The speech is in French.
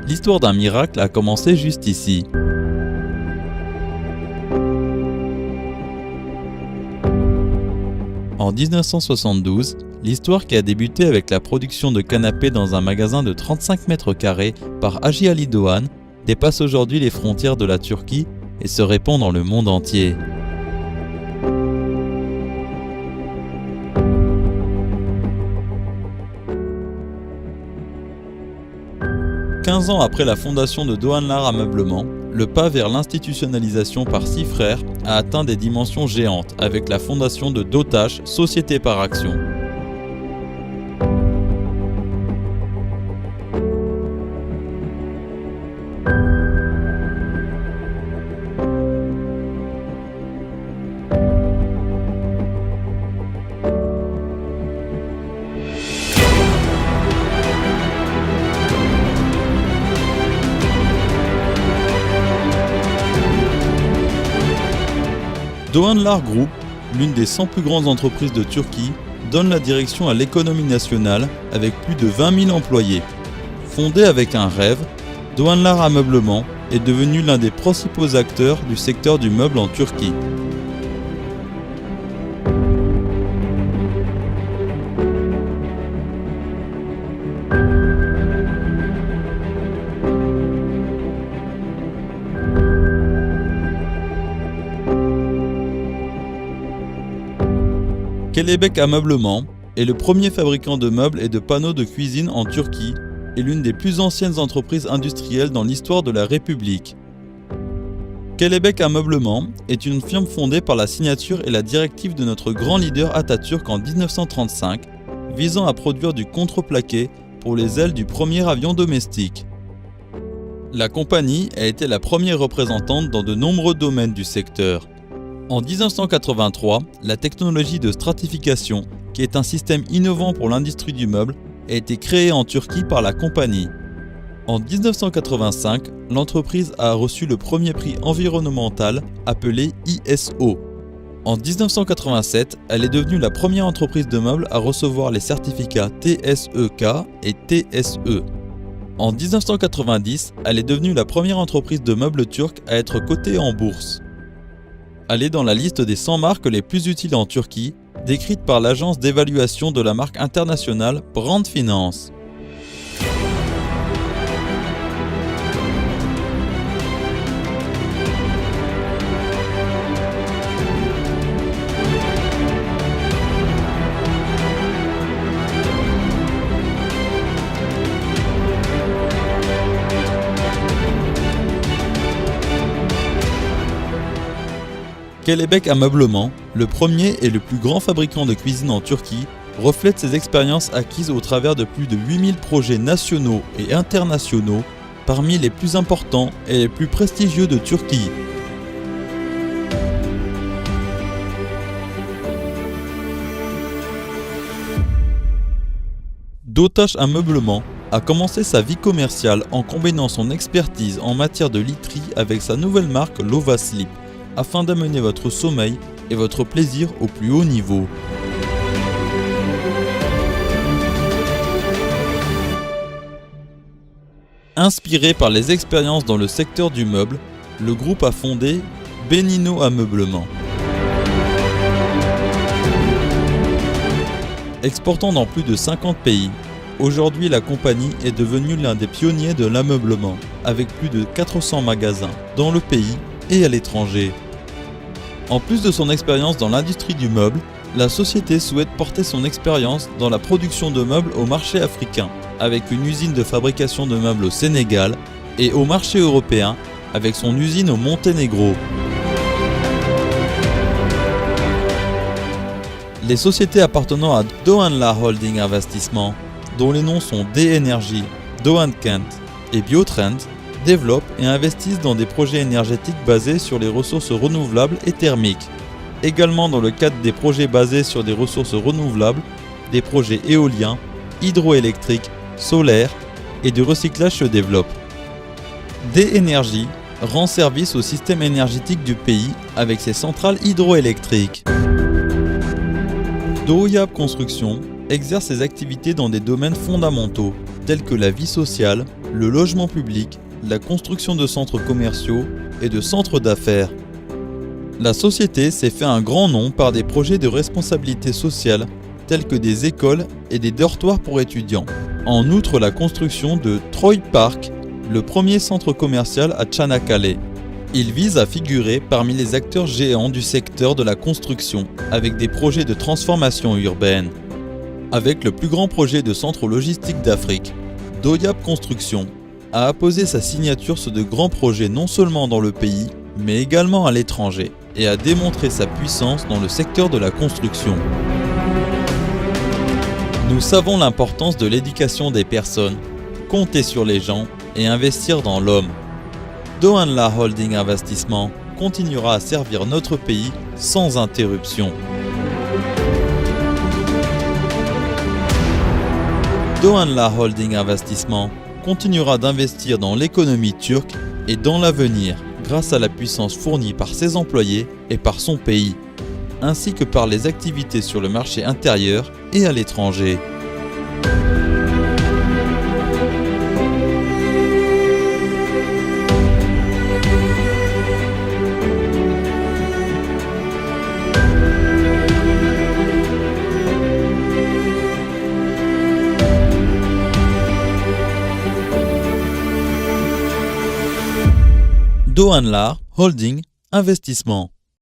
L'histoire d'un miracle a commencé juste ici. En 1972, l'histoire qui a débuté avec la production de canapés dans un magasin de 35 mètres carrés par Hacı Ali Doğan dépasse aujourd'hui les frontières de la Turquie et se répand dans le monde entier. « 15 ans après la fondation de Doğanlar Ameublement, le pas vers l'institutionnalisation par 6 frères a atteint des dimensions géantes avec la fondation de Doğutaş, société par action. Doğanlar Group, l'une des 100 plus grandes entreprises de Turquie, donne la direction à l'économie nationale avec plus de 20 000 employés. Fondé avec un rêve, Doğanlar Ameublement est devenu l'un des principaux acteurs du secteur du meuble en Turquie. Kelebek Ameublement est le premier fabricant de meubles et de panneaux de cuisine en Turquie et l'une des plus anciennes entreprises industrielles dans l'histoire de la République. Kelebek Ameublement est une firme fondée par la signature et la directive de notre grand leader Atatürk en 1935, visant à produire du contreplaqué pour les ailes du premier avion domestique. La compagnie a été la première représentante dans de nombreux domaines du secteur. En 1983, la technologie de stratification, qui est un système innovant pour l'industrie du meuble, a été créée en Turquie par la compagnie. En 1985, l'entreprise a reçu le premier prix environnemental appelé ISO. En 1987, elle est devenue la première entreprise de meubles à recevoir les certificats TSEK et TSE. En 1990, elle est devenue la première entreprise de meubles turque à être cotée en bourse. Elle est dans la liste des 100 marques les plus utiles en Turquie, décrite par l'agence d'évaluation de la marque internationale Brand Finance. Kelebek Ameublement, le premier et le plus grand fabricant de cuisine en Turquie, reflète ses expériences acquises au travers de plus de 8000 projets nationaux et internationaux, parmi les plus importants et les plus prestigieux de Turquie. Doğutaş Ameublement a commencé sa vie commerciale en combinant son expertise en matière de literie avec sa nouvelle marque Lova Sleep, afin d'amener votre sommeil et votre plaisir au plus haut niveau. Inspiré par les expériences dans le secteur du meuble, le groupe a fondé Benino Ameublement. Exportant dans plus de 50 pays, aujourd'hui la compagnie est devenue l'un des pionniers de l'ameublement, avec plus de 400 magasins dans le pays et à l'étranger. En plus de son expérience dans l'industrie du meuble, la société souhaite porter son expérience dans la production de meubles au marché africain, avec une usine de fabrication de meubles au Sénégal, et au marché européen, avec son usine au Monténégro. Les sociétés appartenant à Doğanlar Holding Investissement, dont les noms sont D-Energy, Doğan Kent et Biotrend, développent et investissent dans des projets énergétiques basés sur les ressources renouvelables et thermiques. Également dans le cadre des projets basés sur des ressources renouvelables, des projets éoliens, hydroélectriques, solaires et de recyclage se développent. D-Energy rend service au système énergétique du pays avec ses centrales hydroélectriques. Doğuyap Construction exerce ses activités dans des domaines fondamentaux, tels que la vie sociale, le logement public, la construction de centres commerciaux et de centres d'affaires. La société s'est fait un grand nom par des projets de responsabilité sociale tels que des écoles et des dortoirs pour étudiants. En outre, la construction de Troy Park, le premier centre commercial à Tchanakale. Il vise à figurer parmi les acteurs géants du secteur de la construction avec des projets de transformation urbaine. Avec le plus grand projet de centre logistique d'Afrique, Doyab Construction a apposé sa signature sur de grands projets non seulement dans le pays, mais également à l'étranger, et a démontré sa puissance dans le secteur de la construction. Nous savons l'importance de l'éducation des personnes, compter sur les gens et investir dans l'homme. Doanla Holding Investissement continuera à servir notre pays sans interruption. Doanla Holding Investissement continuera d'investir dans l'économie turque et dans l'avenir grâce à la puissance fournie par ses employés et par son pays, ainsi que par les activités sur le marché intérieur et à l'étranger. Doanla Holding Investissement.